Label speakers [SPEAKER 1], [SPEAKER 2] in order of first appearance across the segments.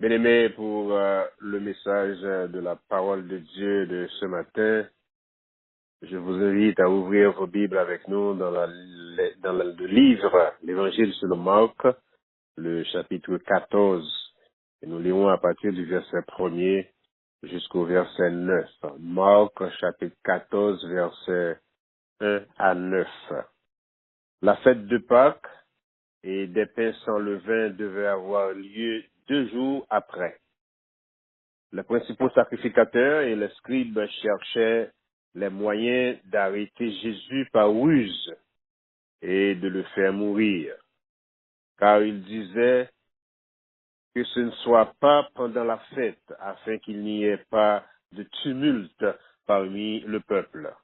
[SPEAKER 1] Bien-aimés, pour le message de la parole de Dieu de ce matin, je vous invite à ouvrir vos Bibles avec nous dans le livre, l'Évangile selon Marc, le chapitre 14. Et nous lirons à partir du verset 1er jusqu'au verset 9. Marc, chapitre 14, versets 1 à 9. La fête de Pâques et des pains sans levain devait avoir lieu 2 jours après. Les principaux sacrificateurs et les scribes cherchaient les moyens d'arrêter Jésus par ruse et de le faire mourir, car ils disaient que ce ne soit pas pendant la fête, afin qu'il n'y ait pas de tumulte parmi le peuple.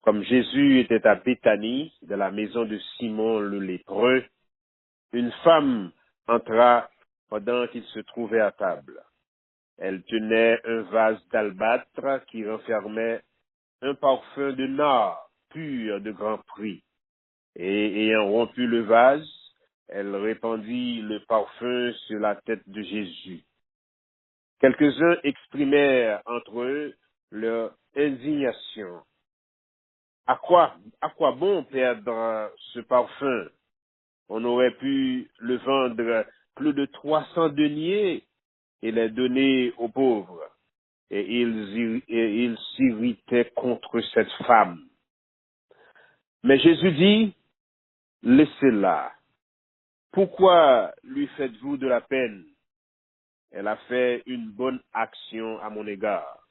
[SPEAKER 1] Comme Jésus était à Béthanie, de la maison de Simon le lépreux, une femme entra pendant qu'il se trouvait à table. Elle tenait un vase d'albâtre qui renfermait un parfum de nard pur de grand prix. Et ayant rompu le vase, elle répandit le parfum sur la tête de Jésus. Quelques-uns exprimèrent entre eux leur indignation. À quoi bon perdre ce parfum? On aurait pu le vendre plus de 300 deniers et les donner aux pauvres. Et ils s'irritaient contre cette femme. Mais Jésus dit, laissez-la. Pourquoi lui faites-vous de la peine? Elle a fait une bonne action à mon égard.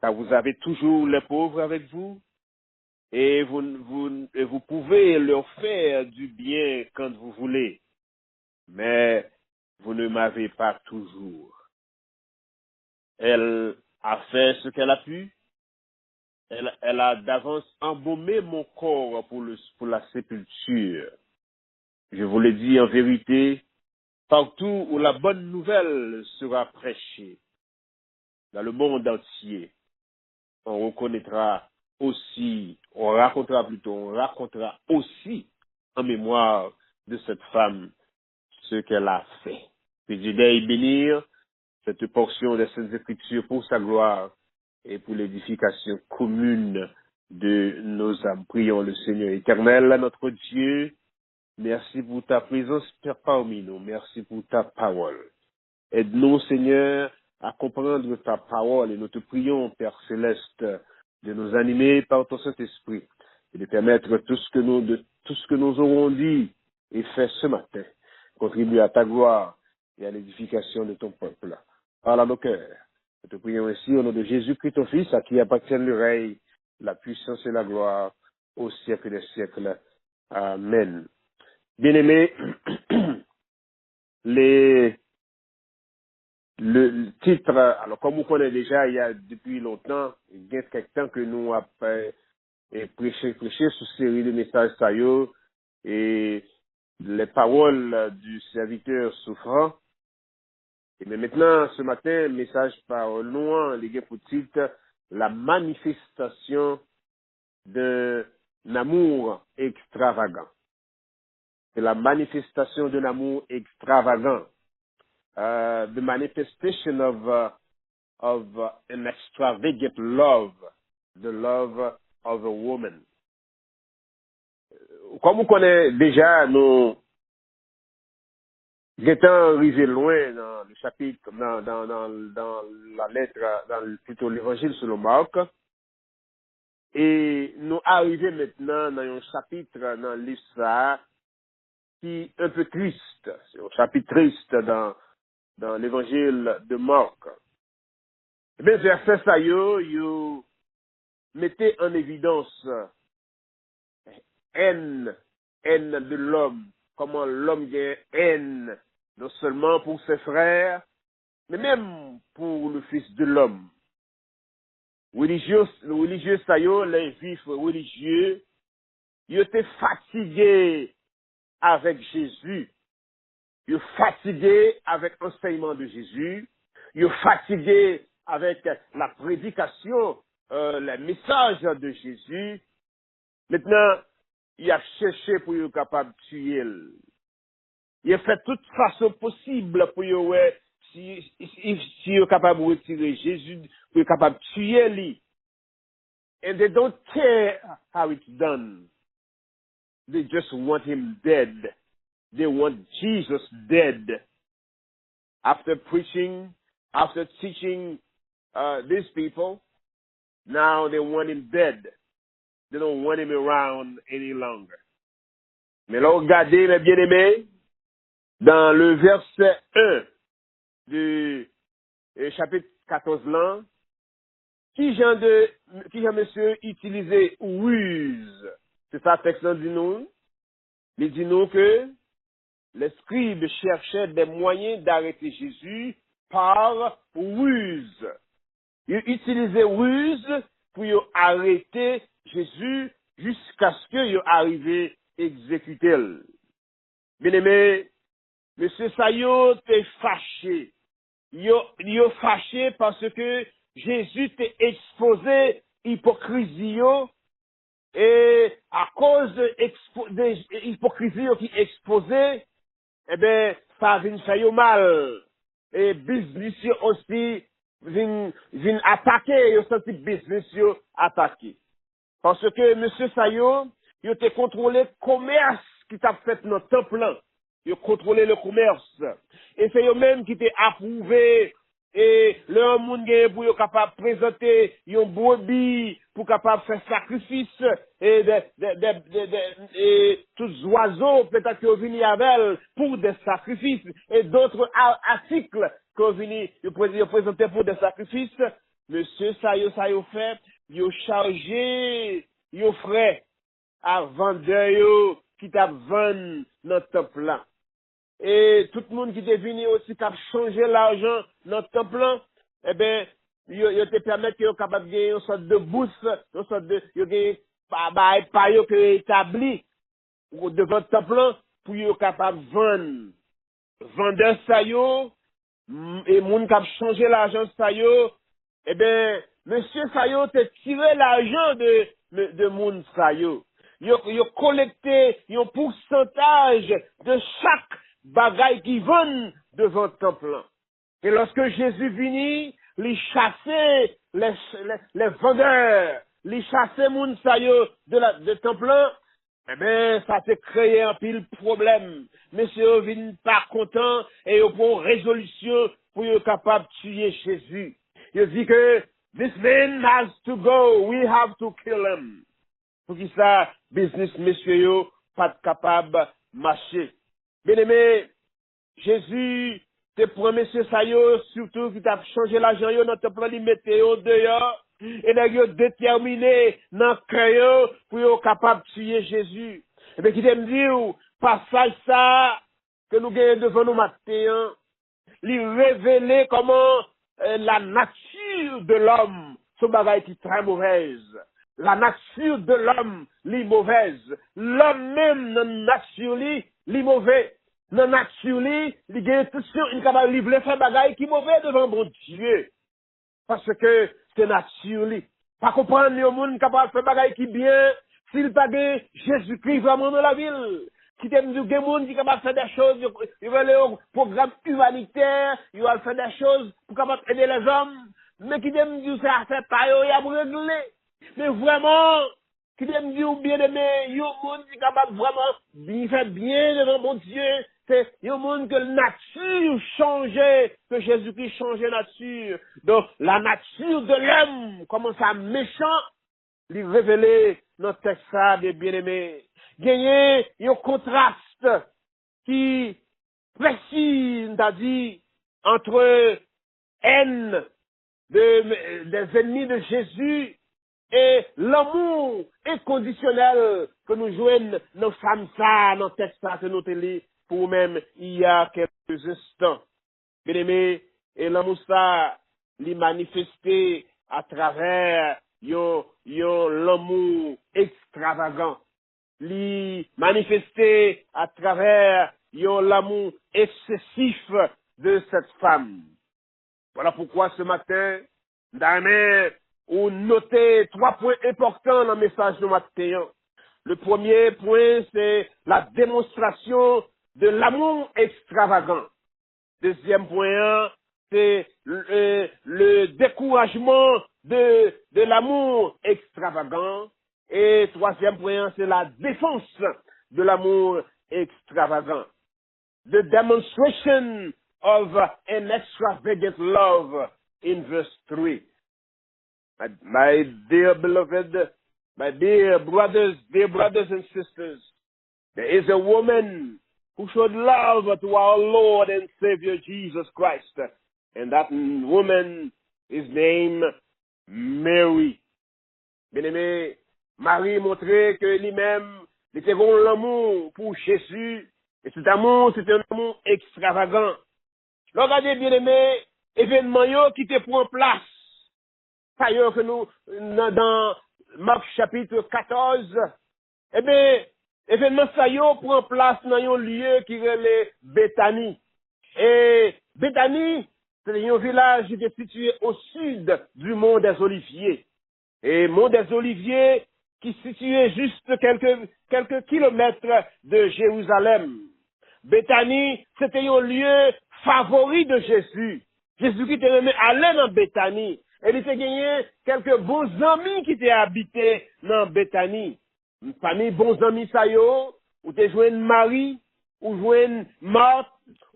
[SPEAKER 1] Car vous avez toujours les pauvres avec vous, et vous pouvez leur faire du bien quand vous voulez. Mais vous ne m'avez pas toujours. Elle a fait ce qu'elle a pu. Elle a d'avance embaumé mon corps pour la sépulture. Je vous le dis en vérité, partout où la bonne nouvelle sera prêchée, dans le monde entier, on racontera aussi en mémoire de cette femme ce qu'elle a fait. Que Dieu veuille bénir cette portion des Saintes Écritures pour sa gloire et pour l'édification commune de nos âmes. Prions le Seigneur éternel, notre Dieu. Merci pour ta présence parmi nous. Merci pour ta parole. Aide-nous, Seigneur, à comprendre ta parole et nous te prions, Père Céleste, de nous animer par ton Saint-Esprit et de permettre tout ce que nous aurons dit et fait ce matin contribuer à ta gloire et à l'édification de ton peuple. Parle à nos cœurs. Nous te prions ainsi au nom de Jésus-Christ, ton Fils, à qui appartient le règne, la puissance et la gloire au siècle des siècles. Amen. Bien-aimés, le titre, alors comme vous connaissez déjà, il y a depuis longtemps, il y a quelque temps que nous avons prêché sur série de messages saillots et les paroles du serviteur souffrant. Et mais maintenant, ce matin, message par nous, les gars pour titre, la manifestation d'un amour extravagant. C'est la manifestation d'un amour extravagant. The manifestation of an extravagant love, the love of a woman. Comme vous connaissez déjà, nous étant arrivés loin dans le chapitre, dans la lettre, plutôt l'évangile selon Marc, et nous arrivons maintenant dans un chapitre dans l'histoire qui est un peu triste. C'est un chapitre triste dans l'évangile de Marc. Eh bien, verset ça, yo mettez en évidence haine de l'homme, comment l'homme a haine, non seulement pour ses frères, mais même pour le Fils de l'homme. Religieux ça, les juifs religieux, ils étaient fatigués avec Jésus, ils fatigués avec l'enseignement de Jésus, ils fatigués avec la prédication, les messages de Jésus. Maintenant, il a cherché pour être capable de tuer. Il a fait toute façon possible pour si you're capable de retirer Jésus, you're capable de tuer lui. And they don't care how it's done. They just want him dead. They want Jesus dead. After preaching, after teaching these people, now they want him dead. They don't want him around any longer. Mais là, regardez, mes bien-aimés, dans le verset 1 du chapitre 14 là, qui Jean monsieur utilisait ruse? C'est ça, texte dit nous. Il dit nous que les scribes cherchaient des moyens d'arrêter Jésus par ruse. Ils utilisaient ruse pour arrêter Jésus jusqu'à ce qu'il arrive à exécuter. Bien aimé, monsieur Sayo t'est fâché. Yo fâché parce que Jésus t'est exposé hypocrisie et à cause de l'hypocrisie qui est exposée, eh ben, ça vient faire mal. Et business aussi vient attaquer, yo senti business yo attaqué. Parce que monsieur Sayo, il a contrôlé le commerce qui t'a fait dans le temple là. Il a contrôlé le commerce. Et c'est eux-mêmes qui t'ont approuvé. Et le monde pour être capable de présenter un brebis pour capable faire sacrifice et tous les oiseaux peut-être qui ont venu avec pour des sacrifices et d'autres articles qui ont venu présenter pour des sacrifices. Monsieur Sayo fait, il a chargé, il a frais à vendeur qui t'a vendu notre temple là. Et tout le monde qui est venu aussi qui a changé l'argent dans le temple là, eh ben, il te permet que capable de gagner une sorte de bourse, une sorte de, pas établi devant le temple là, pour être capable de vendre. Vendeur ça yo, et moun qui a changé l'argent ça yo, eh ben, monsieur Sayo te tiré l'argent de moun Sayo. Yo collecté un pourcentage de chaque bagaille qui vend devant le temple. Et lorsque Jésus vini, il chassait les vendeurs, il chassait moun Sayo de temple. Eh ben, ça te créé un pile problème. Monsieur vient pas content et il prend résolution pour être capable de tuer Jésus. Il dit que this man has to go, we have to kill him. Pour qui ça, business monsieur yo, pas capable de marcher. Bien aimé, Jésus te promet ça yo, surtout qui t'a changé l'argent yo, dans ton plan de météo dehors. Et là, ils ont déterminé dans le cœur pour être capable de tuer Jésus. Et bien, qui t'aime dire, passage ça, que nous gagnons devant nous matin, lui révéler comment la nature de l'homme, ce bagage qui est très mauvaise. La nature de l'homme, li mauvaise. L'homme même, dans la nature, li mauvais. Dans la nature, li gagne tout ça, il est capable de livrer faire bagage qui est mauvais devant mon Dieu. Parce que c'est naturel. Pas comprendre le monde capable de faire bagaille qui bien, s'il pas de Jésus-Christ vraiment dans la ville. Qui t'aime du monde qui capable de faire des choses, il va aller au programme humanitaire, il va faire des choses pour capable aider les hommes. Mais qui t'aime du ça fait pas il y a pour régler. Mais vraiment, qui t'aime du bien aimé, il y a un monde qui est capable vraiment bien faire bien devant mon Dieu. C'est un monde que la nature changeait, que Jésus-Christ changeait la nature. Donc, la nature de l'homme commence à méchant, lui révéler notre texte de bien-aimé. Gagner un contraste qui précise, c'est-à-dire, entre haine des ennemis de Jésus et l'amour inconditionnel que nous jouons nos femmes ça, nos textes ça, que nous te lit pour même il y a quelques instants. Bien aimé, et l'amour ça, l'y manifesté à travers l'amour extravagant. L'y manifesté à travers l'amour excessif de cette femme. Voilà pourquoi ce matin, on notait 3 points importants dans le message de matin. Le premier point, c'est la démonstration de l'amour extravagant. Deuxième point, c'est le découragement de l'amour extravagant. Et troisième point, c'est la défense de l'amour extravagant. The demonstration of an extravagant love in verse 3. My dear beloved, my dear brothers and sisters, there is a woman who showed love to our Lord and Savior Jesus Christ. And that woman is named Mary. Bien-aimé, Marie montrait que lui-même, il était bon l'amour pour Jésus. Et cet amour, c'était un amour extravagant. Regardez, bien-aimé, événement qui te prend place. D'ailleurs que nous, dans Marc chapitre 14, eh bien, événement ça prend place dans un lieu qui est Béthanie. Et Béthanie, c'est un village qui est situé au sud du mont des Oliviers. Et mont des Oliviers qui est situé juste quelques kilomètres de Jérusalem. Béthanie, c'était un lieu favori de Jésus. Jésus qui était aimé aller dans Béthanie. Et il était gagné quelques bons amis qui étaient habités dans Béthanie. Parmi bons amis ça yo, ou te joignent Marie, ou joignent Marthe,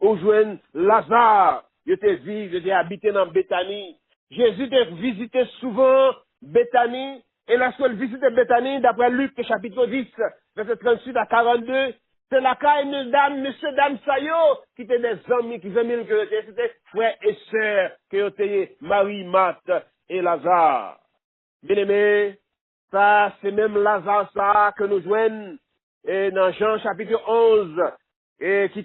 [SPEAKER 1] ou joignent Lazare. Ils étaient habités dans Béthanie. Jésus était visité souvent Béthanie. Et la seule visite de Béthanie, d'après Luc chapitre 10, verset 38 à 42, c'est la caille de dame, monsieur, dame, Sayo, qui étaient des amis, c'était frères et sœurs, qui étaient Marie, Marthe et Lazare. Bien aimé, ça, c'est même Lazare, ça, que nous joignons, et dans Jean chapitre 11, et qui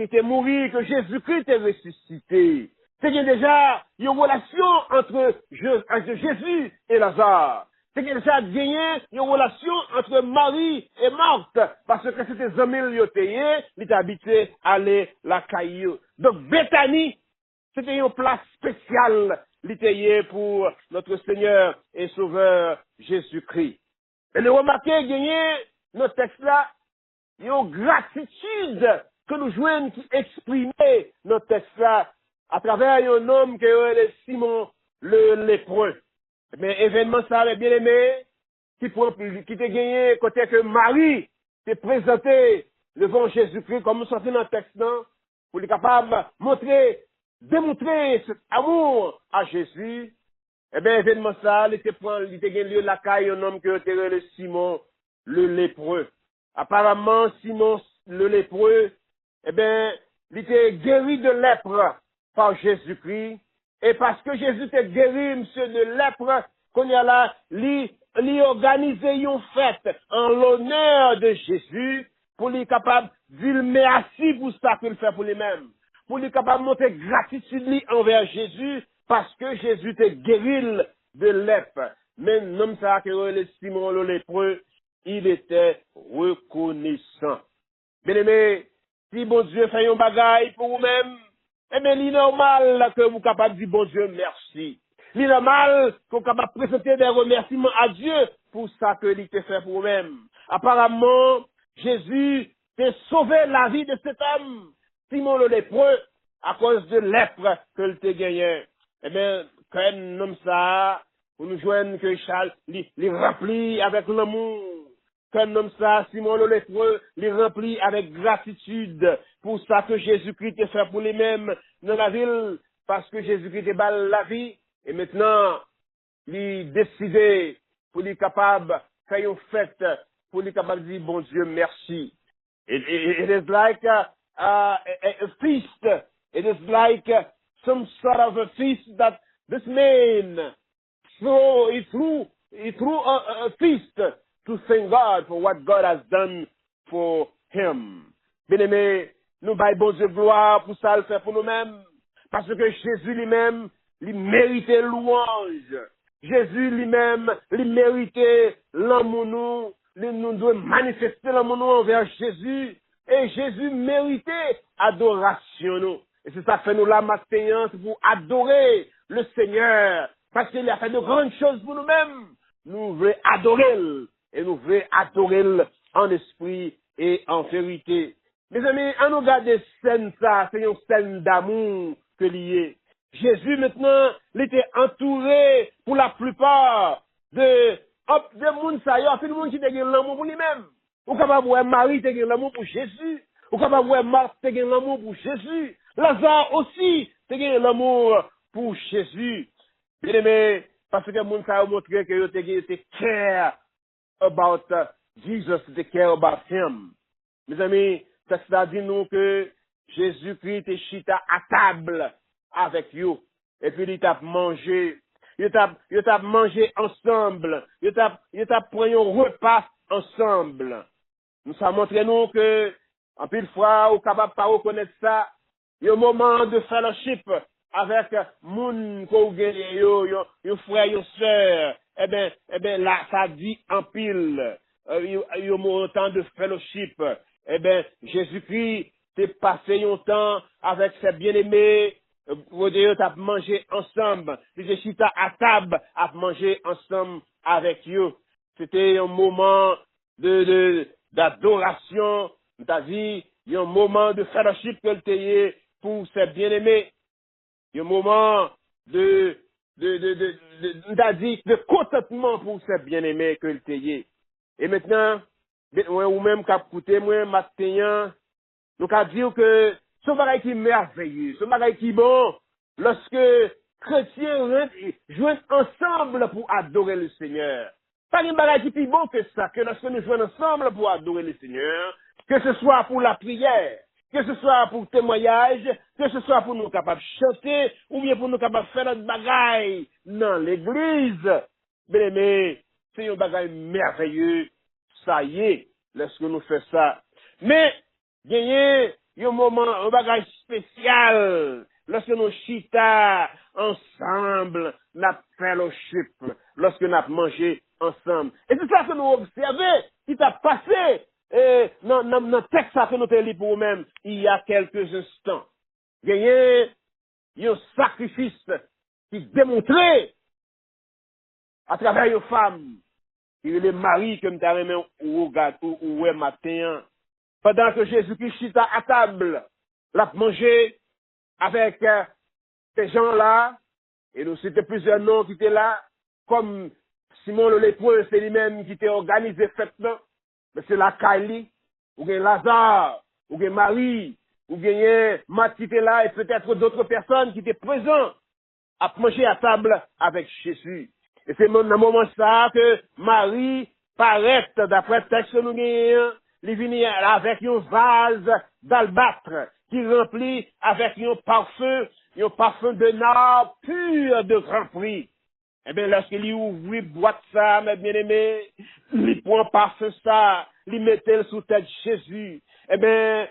[SPEAKER 1] était mort, que Jésus-Christ est ressuscité. C'est déjà une relation entre Jésus et Lazare. C'est qu'il a gagné une relation entre Marie et Marthe, parce que c'était des amis qui étaient habitués à aller la caillou. Donc, Béthanie, c'était une place spéciale littéraire pour notre Seigneur et Sauveur Jésus-Christ. Et le remarquez, gagné, notre texte-là, il y a une gratitude que nous jouons qui exprimait notre texte-là à travers un homme qui est Simon le lépreux. Mais événement ça avait bien aimé, qui t'a gagné côté que Marie t'est présenté devant Jésus-Christ, comme nous sortons dans le texte, non? Pour être capable de démontrer cet amour à Jésus. Eh bien, événement ça, il t'a gagné lieu de la caille, un homme qui était le Simon le lépreux. Apparemment, Simon le lépreux, eh bien, il était guéri de lèpre par Jésus-Christ. Et parce que Jésus était guéri, monsieur, de lèpre, qu'on y a là, lui organiser une fête en l'honneur de Jésus, pour lui capable de dire merci pour ça qu'il fait pour lui-même. Pour lui capable de montrer gratitude lui envers Jésus, parce que Jésus était guéri de lèpre. Même l'homme ça, que le Simon le lépreux, il était reconnaissant. Bien aimé, si bon Dieu fait un bagaille pour vous-même, eh bien, il est normal que vous soyez capable de dire bon Dieu merci. Il est normal que vous soyez capable de présenter des remerciements à Dieu pour ça que il t'a fait pour vous-même. Apparemment, Jésus t'a sauvé la vie de cet homme, Simon le lépreux, à cause de lèpre qu'il t'a gagné. Eh bien, quand un homme ça, vous nous joignez que Charles, il remplit avec l'amour. Comme homme ça, Simon le lépreux, les remplit avec gratitude pour ça que Jésus-Christ a fait pour lui-même dans la ville, parce que Jésus-Christ est bal la vie, et maintenant, il décidé pour lui capable de faire une fête, pour lui capable de dire, bon Dieu, merci. It is like a feast. It is like some sort of a feast that this man, so he threw a feast to thank God for what God has done for him. Bien-aimé, nous baillons bon Dieu gloire pour ça le faire pour nous-mêmes. Parce que Jésus lui-même, il méritait louange. Jésus lui-même, il méritait l'amour nous. Nous devons manifester l'amour nous envers Jésus. Et Jésus méritait adoration nous. Et c'est ça que fait nous la matin pour adorer le Seigneur. Parce qu'il a fait de grandes choses pour nous-mêmes. Nous voulons adorer. Et nous voulons adorer en esprit et en vérité. Mes amis, on nous regarde scène ça, c'est une scène d'amour que lié. Jésus, maintenant, il était entouré pour la plupart de monde ça y a, tout le monde qui te gagne l'amour pour lui-même. Ou capable voir Marie te gagne l'amour pour Jésus. Ou capable voir Marthe te gagne l'amour pour Jésus. Lazare aussi te gagne l'amour pour Jésus. Bien aimé, parce que monde ça a montré que te care about Jesus, te care about him. Mes amis, ça dit nous que Jésus-Christ est chita à table avec vous. Et puis il t'a mangé. Il t'a mangé ensemble. Il t'a pris un repas ensemble. Nous ça montre nous que, en pile fois, ou capable pas reconnaître ça, il y a un moment de fellowship avec moun ko gagne yo frère, yo sœur. Eh ben, là, ça dit en pile. Il y a un moment de fellowship. Eh ben, Jésus-Christ t'est passé un temps avec ses bien-aimés. Vous dire, t'as mangé ensemble. Puis chita à table, à manger ensemble avec eux. C'était un moment d'adoration. T'as dit, il y a un moment de fellowship que le pour ses bien-aimés. Il y a un moment t'as dit, de contentement pour ses bien-aimés que le tayé. Et maintenant, ou même qu'à écouter, moi, matin, nous qu'à dire que ce bagage qui est merveilleux, ce bagage qui est bon, lorsque chrétiens joignent ensemble pour adorer le Seigneur. Pas une bagage qui est plus bon que ça, que lorsque nous joignons ensemble pour adorer le Seigneur, que ce soit pour la prière, que ce soit pour le témoignage, que ce soit pour nous capables de chanter, ou bien pour nous capables de faire notre bagaille dans l'église. Bien aimé, c'est un bagage merveilleux. Ça y est, lorsque nous faisons ça. Mais, gagner un moment, un bagage spécial, lorsque nous chita ensemble, notre fellowship, lorsque nous avons mangé ensemble. Et c'est ça que nous observons, qui t'a passé dans le texte que nous avons lu pour nous-mêmes il y a quelques instants. Gagner un sacrifice qui démontrait à travers une femme, qui est le mari que nous avons ou matin, pendant que Jésus-Christ chita à table, l'a mangé avec ces gens-là, et nous c'était plusieurs noms qui étaient là, comme Simon le lépreux, c'est lui-même qui était organisé fête là, mais c'est la Kylie, ou bien Lazare, ou bien Marie, ou bien Matt qui était là, et peut-être d'autres personnes qui étaient présentes à manger à table avec Jésus. Et c'est dans le moment ça que Marie paraît, d'après le texte que nous gagnons, il vient avec un vase d'albâtre qui remplit avec un parfum de nard pur de grand prix. Eh bien, lorsqu'il ouvre boîte ça, mes bien-aimés, il prend parfum ça, il mettait sous tête Jésus. Eh bien,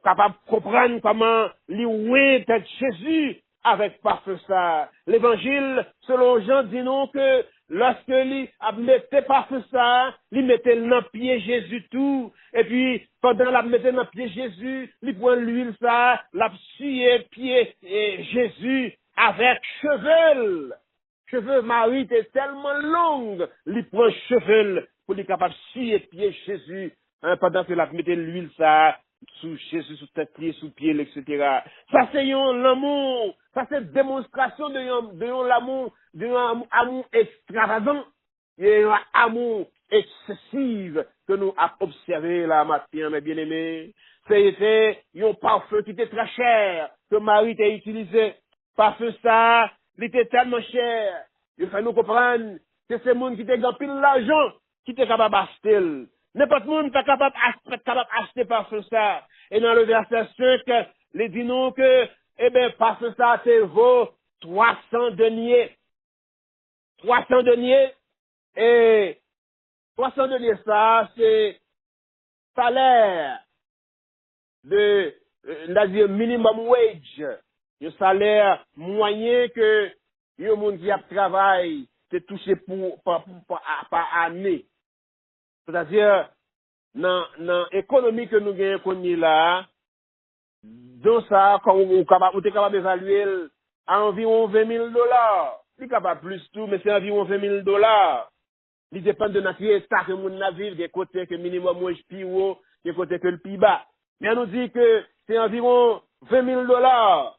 [SPEAKER 1] capable de comprendre comment il ouvre tête Jésus avec parfum ça. L'évangile, selon Jean, dit non que lorsque il mettait parfum ça, il mettait dans le pied Jésus tout, et puis pendant la mettait dans le pied Jésus, il prend l'huile ça, l'a scié pied Jésus avec cheveux. Cheveux Marie était tellement longue, il prend cheveux pour lui capable de scier pied Jésus, pendant que la mettait l'huile ça, sous Jésus, sous tête pied, sous pied, etc. Ça c'est l'amour, ça c'est démonstration de l'amour, d'un amour extravagant, et un amour excessif que nous avons observé là matin, mes bien-aimés. C'était un parfum qui était très cher, que Marie a utilisé. Parfum ça, il était tellement cher. Il faut nous comprendre que c'est le monde qui était gampé l'argent, qui était capable d'acheter. N'importe monde est capable d'acheter parfum ça. Et dans le verset 5, il dit nous que, eh bien, parfum ça, c'est vaut 300 deniers. 300 deniers. Et 300 deniers ça, c'est salaire de, c'est-à-dire minimum wage. Le salaire moyen que le monde qui a travaillé, c'est touché par année. C'est-à-dire, dans l'économie que nous gagnons là, dans ça, quand on est capable d'évaluer à environ $20,000. Il est capable plus tout, mais c'est environ $20,000. Il dépend de notre état que nous vivons, des côtés que minimum moins plus haut, des côtés que le plus bas. Mais on nous dit que c'est environ $20,000.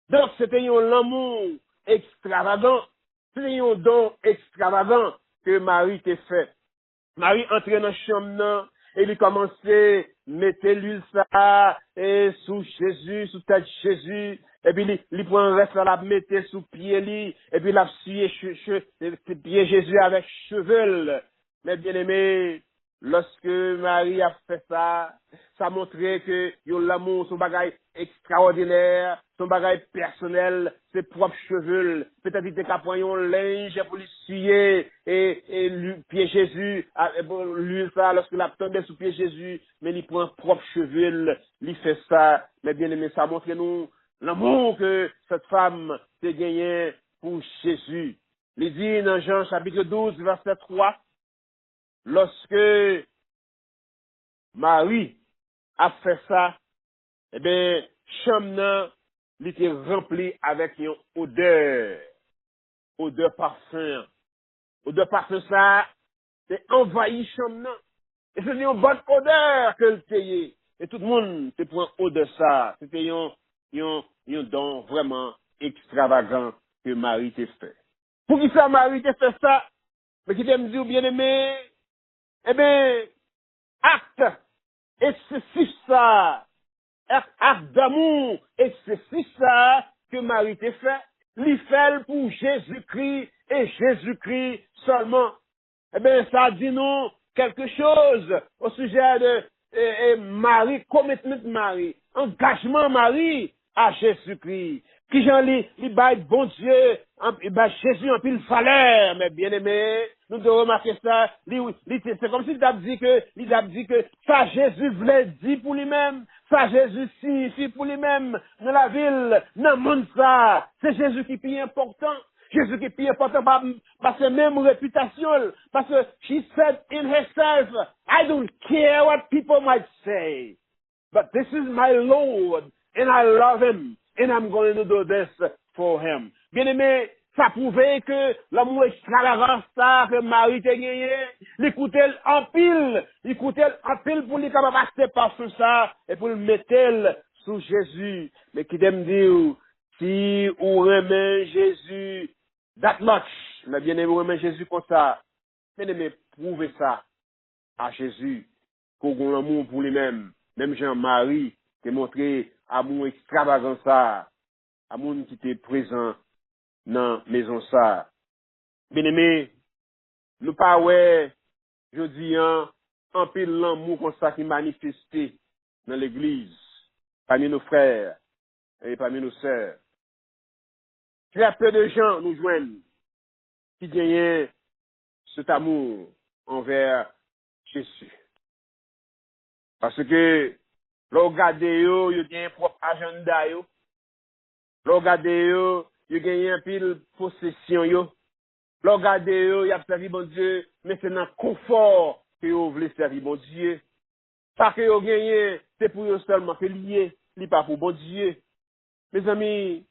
[SPEAKER 1] Donc, c'était un amour extravagant. C'était un don extravagant que Marie t'a fait. Marie entrait dans la chambre, et il commençait à mettre l'huile ça, et sous Jésus, sous tête Jésus, et puis il prend un reste, la mettait sous pied lui, et puis il a scié pied Jésus avec cheveux. Mais bien aimé, lorsque Marie a fait ça, ça montrait que l'amour, son bagage extraordinaire, son bagage personnel, ses propres cheveux. Peut-être qu'il était qu'à prendre un linge pour lui scier et pied Jésus, lui ça, lorsqu'il a tombé sous pied Jésus, mais il prend propre cheveux, il fait ça. Mais bien aimé, ça montre nous l'amour que cette femme s'est gagné pour Jésus. Il dit dans Jean chapitre 12, verset 3, lorsque Marie a fait ça, eh bien, chambre il était rempli avec une odeur parfum. Odeur parfum ça, c'est envahi chambre. Et c'est une bonne odeur que le payait. Et tout le monde te prend odeur ça. C'était un don vraiment extravagant que Marie t'a fait. Pour qui ça Marie t'a fait ça? Mais qui t'aime dire bien aimé, eh bien, acte excessif ça, acte d'amour excessif ça que Marie t'a fait, l'y fait pour Jésus-Christ et Jésus-Christ seulement. Eh bien, ça dit nous quelque chose au sujet de Marie, commitment Marie, engagement Marie à Jésus-Christ. Qui j'en lis, il baille bon Dieu, il baille Jésus en pile valeur, mais bien aimé, nous devons remarquer ça, c'est comme s'il a dit que ça Jésus voulait dire pour lui-même, ça Jésus signifie pour lui-même, dans la ville, dans le monde ça, c'est Jésus qui est plus important. Jésus qui est plus important par sa même réputation, parce que she said in herself, I don't care what people might say. But this is my Lord, and I love him, and I'm going to do this for him. Bien aimé, ça prouvait que l'amour extravagant ça que Marie t'a gagné, il coûtait en pile pour lui capable acheter parfum ça, et pour le mettre sous Jésus. Mais qui t'aime dire, si on remet Jésus that much, mais bien aimé, on remet Jésus comme ça, bien aimé, prouvez ça à Jésus, qu'on a un amour pour lui-même. Même Jean-Marie, qui a montré amour extravagant ça, amour qui était présent dans la maison ça. Bien aimé, nous pas ouais, je dis, en pile l'amour comme ça qui manifesté dans l'église, parmi nos frères et parmi nos sœurs. Très peu de gens nous joignent qui gagnent cet amour envers Jésus. Parce que, l'on regarde yo, yo gen propre agenda yo. L'on regarde yo, yo gen un pile possession yo. L'on regarde yo, y a servi bon Dieu, mais c'est dans confort que yo voulez servir bon Dieu. Pas que yo gen, c'est pour yo seulement que lié, li pas pour bon Dieu. Mes amis,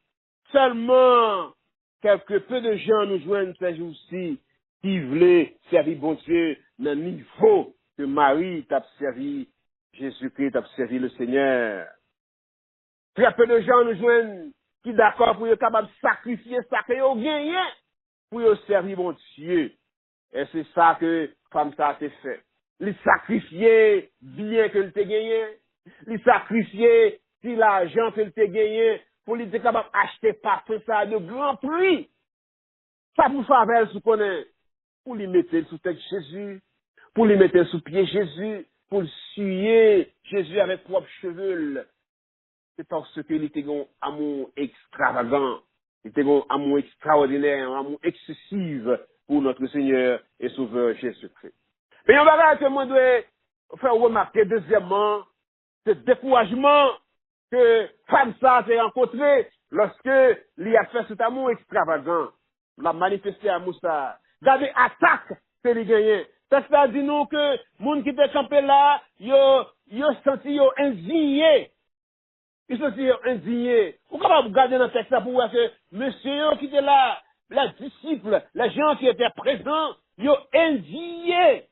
[SPEAKER 1] seulement quelques peu de gens nous joignent ces jours-ci qui voulaient servir bon Dieu dans le niveau que Marie t'a servi, Jésus-Christ t'a servi le Seigneur. Très peu de gens nous joignent qui d'accord pour être capable de sacrifier ça que vous gagnez pour servir mon Dieu. Et c'est ça que femme ça a fait. Les sacrifier bien que le te gagné, les sacrifier si l'argent que le te gagné pour lui être capable d'acheter parfum ça de grand prix. Ça pour faire ce qu'on est, pour lui mettre sous tête Jésus, pour lui mettre sous pied Jésus, pour le suyer Jésus avec propres cheveux. C'est parce qu'il était un amour extravagant, il était un amour extraordinaire, un amour excessif pour notre Seigneur et Sauveur Jésus-Christ. Mais on va que moi dois faire remarquer deuxièmement, ce découragement que femme ça s'est rencontré lorsque il a fait cet amour extravagant, l'a manifesté à Moussa. Regardez attaque que il gagné. Ça dit nous que monde qui était campé là, yo senti yo indigné. Ils sont indignés. Vous pouvez regarder dans le texte pour voir que monsieur qui était là, les disciples, les gens qui étaient présents, ils sont indignés.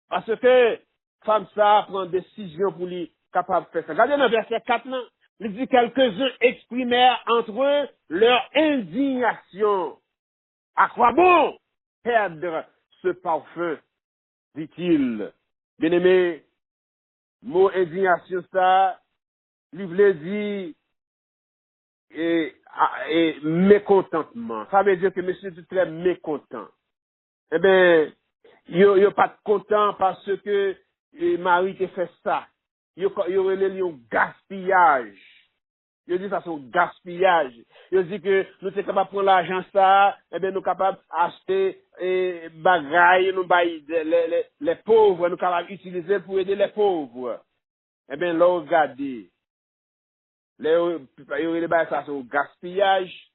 [SPEAKER 1] Parce que femme ça prend décision pour lui capable de faire ça. Regardez dans le verset 4, il dit quelques-uns exprimèrent entre eux leur indignation. À quoi bon perdre ce parfum, dit-il. Bien-aimé, mot indignation ça, il voulait dire et mécontentement. Ça veut dire que monsieur est très mécontent. Eh bien, yo pas content parce que Marie te fait ça. Yo relève un gaspillage. Yo dit ça c'est un gaspillage. Yo dit que nous sommes capables de prendre l'argent ça, eh bien nous sommes capables d'acheter bagaille, nous bailler les pauvres, nous sommes capables d'utiliser pour aider les pauvres. Eh bien là regardez, yo relève ça c'est un gaspillage.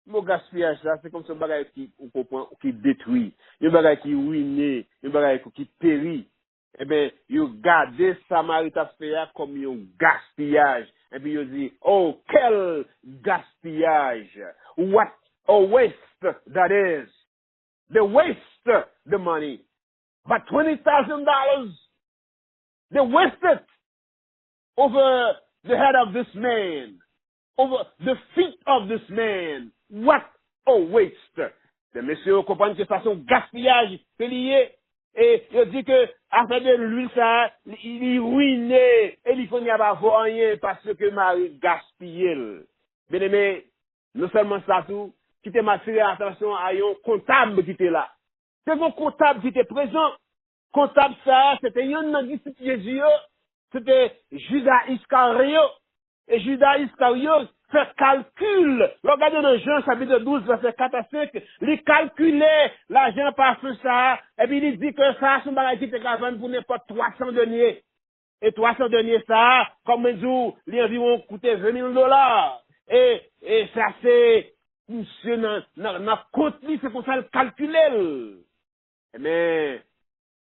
[SPEAKER 1] Mon gaspillage, ça, c'est comme ce bagage qui détruit, un bagage qui ruine, un bagage qui périt. Eh bien, vous gardez Samaritain faire comme un gaspillage. Et puis, vous dites, oh, quel gaspillage! What a waste that is! They waste the money. But $20,000, they waste it over the head of this man. Over the feet of this man. What a waste. Les messieurs comprennent que ça, c'est un gaspillage c'est lié. Et il dit que, après de l'huile, ça, il est ruiné. Et il faut n'y avoir rien parce que Marie gaspille. Bien aimé, non seulement ça tout, qui t'a attiré attention à un comptable qui était là. C'est mon comptable qui était présent. Comptable ça, c'était un disciple Jésus, c'était Judas Iscariot. Et Judas Iscariot fait calcul. Regardez dans Jean chapitre 12, verset 4 à 5, il calculait l'argent par feu ça, et puis il dit que ça, son bagage qui était capable pour n'importe 300 deniers. Et 300 deniers ça, comme un jour, il environ coûté $20,000. Et ça c'est, monsieur, dans compte, c'est pour ça le calculer. Mais,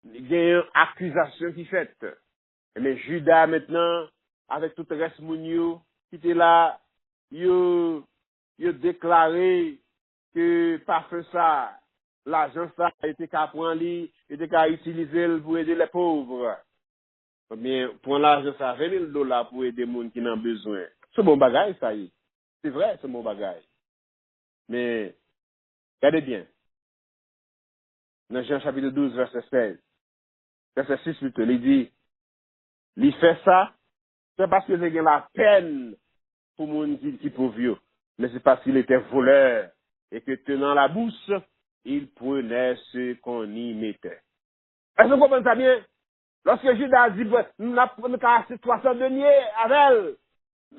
[SPEAKER 1] il y a une accusation qui fait. Mais Judas maintenant, avec tout le reste mounio, qui était là, il déclaré que par feu ça, l'argent ça était qu'à prendre lui, était qu'à utiliser pour aider les pauvres. Mais pour l'argent ça, $20,000 pour aider les gens qui n'ont besoin. C'est bon bagage ça y est. C'est vrai, c'est bon bagage. Mais, regardez bien. Dans Jean chapitre 12, verset 16, verset 6 plutôt, il dit, il fait ça, c'est parce que j'ai la peine pour mon qui pauvre, mais c'est parce qu'il était voleur et que tenant la bourse, il prenait ce qu'on y mettait. Est-ce que vous comprenez ça bien? Lorsque Judas dit, nous avons cassé 300 deniers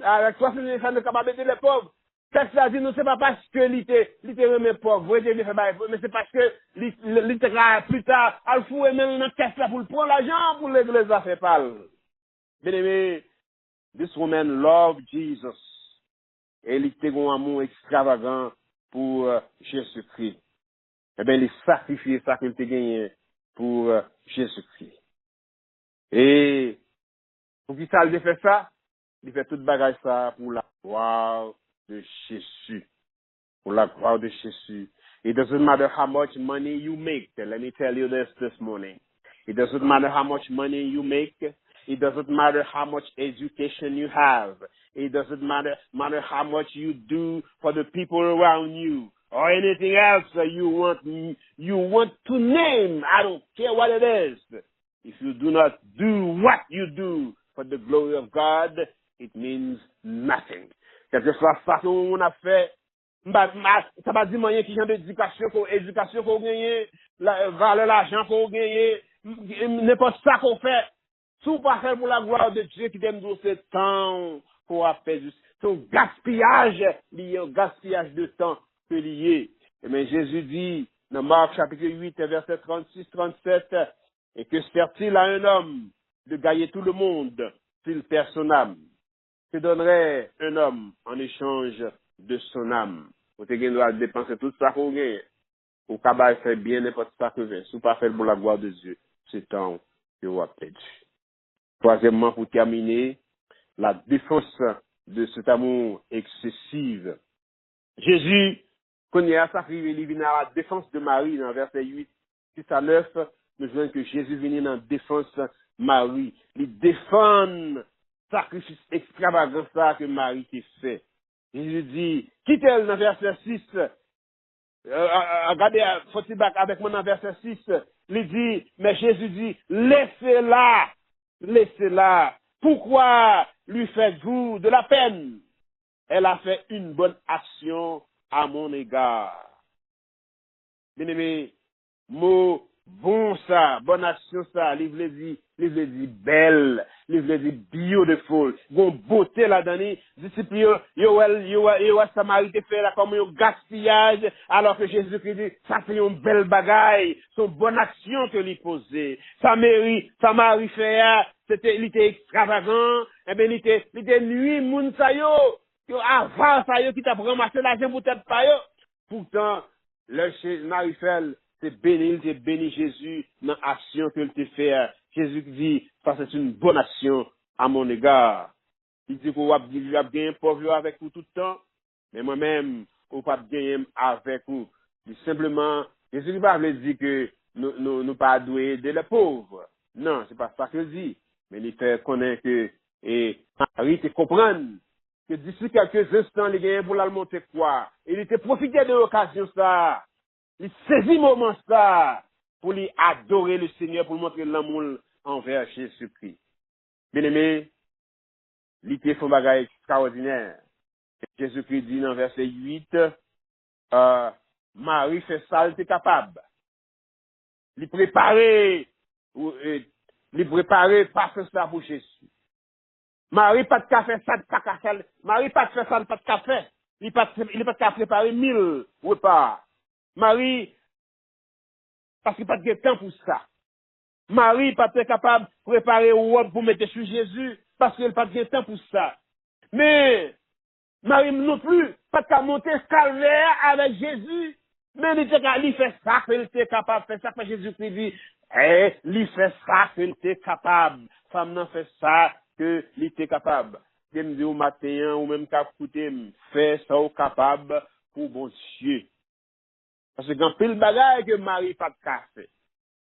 [SPEAKER 1] avec 300 deniers, ça ne peut pas aider les pauvres. Qu'est-ce que ça dit? Non, c'est pas parce que l'ité remet pauvre, mais c'est parce que l'ité plus tard, al fou et même dans caisse là pour prendre l'argent pour les affaires pâles. Bien aimé, this woman loved Jesus. Et il était un amour extravagant pour Jésus-Christ. Eh bien, il sacrifiait ça qu'il était gagné pour Jésus-Christ. Et pour qui ça, il fait ça? Il fait tout bagage ça pour la gloire de Jésus. Pour la gloire de Jésus. It doesn't matter how much money you make. Let me tell you this morning. It doesn't matter how much money you make. It doesn't matter how much education you have. It doesn't matter how much you do for the people around you or anything else that you want to name. I don't care what it is. If you do not do what you do for the glory of God, it means nothing. Quelque chose ça qu'on a fait, ça va dire moyen qui genre d'éducation qu'on gagne, valeur l'argent qu'on gagne, n'importe ça qu'on fait. Tout pas faire pour la gloire de Dieu qui t'aime dans ce temps qu'on a fait. C'est un gaspillage lié au gaspillage de temps que lié. Mais Jésus dit dans Marc chapitre 8 verset 36-37 et que sert-il à un homme de gagner tout le monde s'il perd son âme? Que donnerait un homme en échange de son âme? Vous devez dépenser tout ça qu'on gagne. Au cabal fait bien n'importe ça que veut. Si vous pas faire pour la gloire de Dieu, c'est temps que vous avez perdu. Troisièmement, pour terminer, la défense de cet amour excessif. Jésus, quand il a sacrifié, il vient à la défense de Marie, dans verset 8, 6 à 9, nous voyons que Jésus vient en défense de Marie. Il défend sacrifice extravagant ça que Marie t'a fait. Jésus dit, quitte-le dans verset 6. Regardez, faut-il back avec moi dans verset 6. Il dit, mais Jésus dit, laissez-la, laissez-la. Pourquoi lui faites-vous de la peine? Elle a fait une bonne action à mon égard. Bien-aimé, mot bon ça, bonne action ça, livre dit belle, livre dit beautiful, gon beauté là-dedans, disciple yo Samari te fait là comme un gaspillage, alors que Jésus-Christ dit, ça c'est une belle bagaille, son bonne action que lui posait. Samari fait, il était extravagant, eh bien, il était nuit, moun sa yo avant ça yo qui t'a ramassé l'argent pour tête pas yo. Pourtant, Marie-Felle, c'est béni Jésus dans l'action qu'il te fait. Jésus dit, ça c'est une bonne action à mon égard. Il dit qu'on va gagner un pauvre avec vous tout le temps, mais moi-même, on va pas gagner avec vous. Il dit simplement, Jésus ne va pas dire que nous pas doués de les pauvres. Non, c'est pas ça qu'il dit. Mais il fait connaître que, et Marie te comprendre que d'ici quelques instants, il gagne pour la monter quoi. Il était profité de l'occasion ça. Il saisit le moment ça pour lui adorer le Seigneur, pour lui montrer l'amour envers Jésus-Christ. Bien aimé, il était son bagage extraordinaire. Jésus-Christ dit dans verset 8, Marie fait ça, elle était capable. Il préparait, pas faire ça pour Jésus. Marie pas de café, ça de café. Marie pas de faire ça, pas de café. Il pas de préparer 1000 repas. Marie, parce qu'il pas de temps pour ça. Marie pas être capable de préparer robe pour mettre sur Jésus, parce qu'il pas de temps pour ça. Mais, Marie non plus, pas de monter calvaire avec Jésus. Mais il fait ça qu'il était capable, fait ça que Jésus-Christ dit. Il fait ça qu'il était capable. Femme n'a fait ça que il était capable. Il me dit au matin, ou même qu'à écouter, fait ça au capable pour bon Dieu. Parce que quand pile bagaille que Marie pas de café.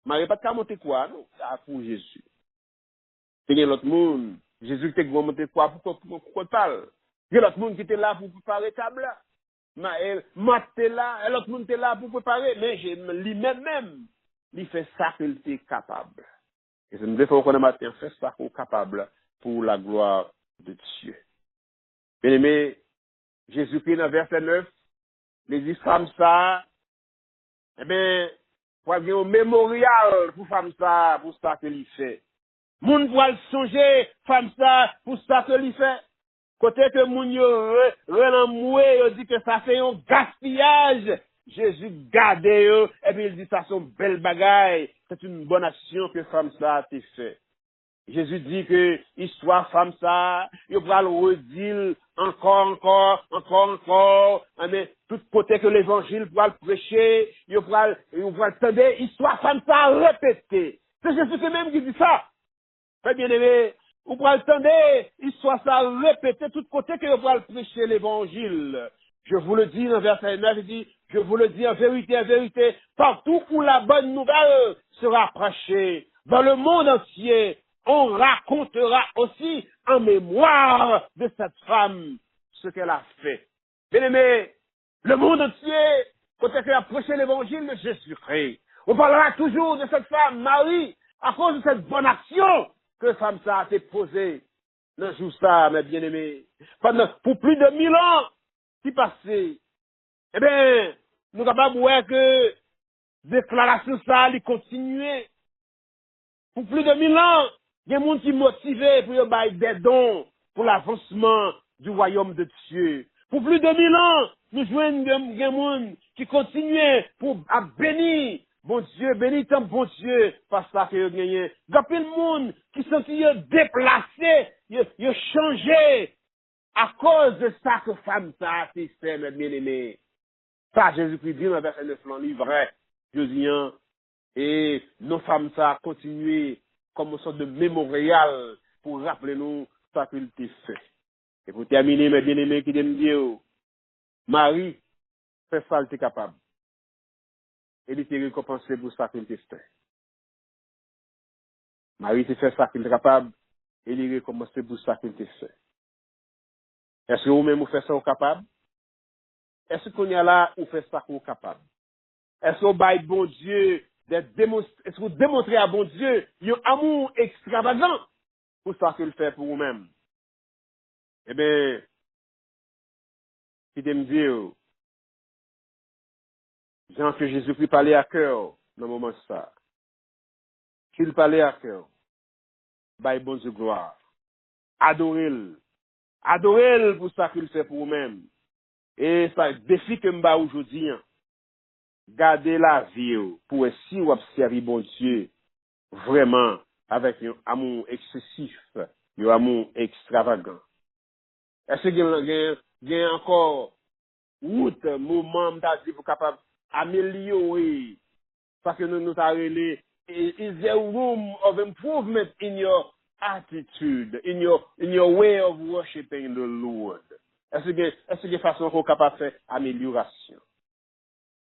[SPEAKER 1] Marie pas de monter quoi, non? Ça pour Jésus. C'est l'autre monde. Jésus qui était monter quoi pour parle. Il y a l'autre monde qui était là pour préparer table là. Mat était là, l'autre monde était là pour préparer. Mais lui-même, il fait ça qu'il était capable. Et c'est une fois qu'on a matin, fait ça qu'il est capable pour la gloire de Dieu. Bien aimé, Jésus-Christ dans verset 9, les dit femme ça, eh bien, pour avoir un mémorial pour femme ça, pour ça que lui fait. Moun pour le songer, femme ça, pour ça que lui fait. Côté que moun yo renamoué, yo dit que ça fait un gaspillage. Jésus garde yo, et puis il dit ça sont belle bagaille. C'est une bonne action que femme ça a été fait. Jésus dit que histoire femme ça, il va le redire encore, mais tout côté que l'évangile va le prêcher, il va entendre histoire femme ça répéter. C'est Jésus même qui dit ça. Très bien aimé, vous pouvez entendre histoire ça répéter tout côté que vous va prêcher l'évangile. Je vous le dis dans verset 9, il dit, je vous le dis en vérité, partout où la bonne nouvelle sera prêchée, dans le monde entier, on racontera aussi en mémoire de cette femme ce qu'elle a fait. Bien aimé, le monde entier, quand elle a prêché l'évangile de Jésus-Christ, on parlera toujours de cette femme, Marie, à cause de cette bonne action que femme ça a été posée. Le jour ça, mes bien-aimés, pour plus de 1000 ans qui passaient, eh bien, nous sommes capables de voir que déclaration ça, elle continuait. Pour plus de 1000 ans, il y a des gens qui sont motivés pour bailler des dons pour l'avancement du royaume de Dieu. Pour plus de 1000 ans, nous jouons des gens qui continuent pour bénir. Bon Dieu, bénis ton bon Dieu, parce que vous gagnez. Il y a plein de monde qui sont déplacés, ils ont changé à cause de ça que femme ça a été fait, mes bien-aimés. Ça, Jésus-Christ dit dans le verset 9, vrai, je dis, et nos femmes ça a continué comme une sorte de mémorial pour rappeler nous ça qu'il a fait. Et pour terminer, mes bien-aimés qui me disent, Marie fait ça, elle était capable. Elle était récompensée pour ça qu'il a fait. Marie était fait ça qu'il était capable. et il recommence pour ça qu'il te fait. Est-ce que vous-même vous faites ça au capable? Est-ce qu'on y a là, vous faites ça au capable? Est-ce que vous baillez bon Dieu, est-ce que vous démontrez à bon Dieu un amour extravagant pour ça qu'il fait pour vous-même? Eh bien, si tu me dis, Jean que Jésus-Christ parlait à cœur dans le moment de ça. Qu'il parlait à cœur, baillez bon Dieu gloire. Adorez-le. Adorez-le pour ça qu'il fait pour vous-même. Et ça, défi que m'ba aujourd'hui, hein, gardez la vie pour si vous observez bon Dieu vraiment avec un amour excessif, un amour extravagant. Est-ce que il y a encore route, moment, m'ta dit pour capable améliorer parce que nous avons is there room of improvement in your attitude, in your way of worshiping the Lord? Est-ce que façon qu'on est capable de faire amélioration?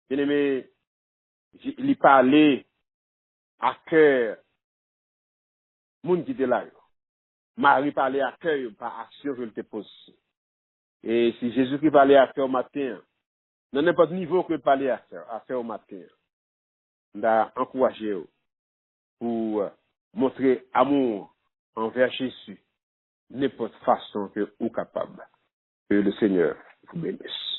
[SPEAKER 1] Bien aimé, il parlait à cœur, moun qui était là. Marie parlait à cœur par action que te pose. Et si Jésus-Christ parlait à cœur au matin, dans n'importe niveau que parlait à cœur au matin, on a encouragé pour montrer amour envers Jésus, n'importe façon que vous capable. Que le Seigneur vous bénisse.